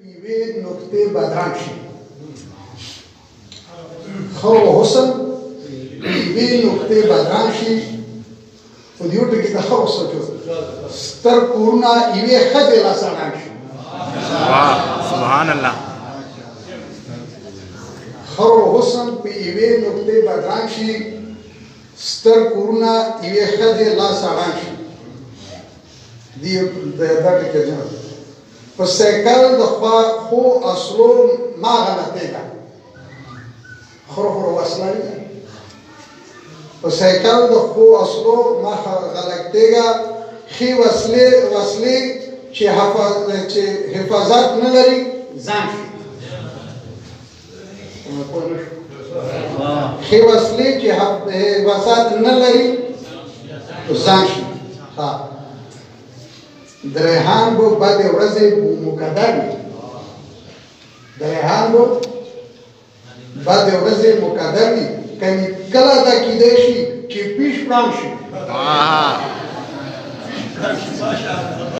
یوې نقطې بدرنګ شي خو حسن یوې نقطې بدرنګ شي په دې ټکي ته خو سوچو ستر کورونه یوې ښځې لاسه ړنګ شي سبحان الله خو حسن په یوې نقطې بدرنګ شي ستر کورونه یوې ښځې لاسه ړنګ شي دا ټکي جناب په سیکل د خو اصلو ما غلطېږه خرو وصله په سیکل د خو اصلو ما غلطېږه ښې وسلې چې حفاظت نه لري ځان شي ښې وسلې چې حفاظت نه لري ځان شي د ریحان به بدې ورځې مقدر وي د ریحان به بدې ورځې مقدر وي کله دا کیدای شي چې پیش پړانګ شي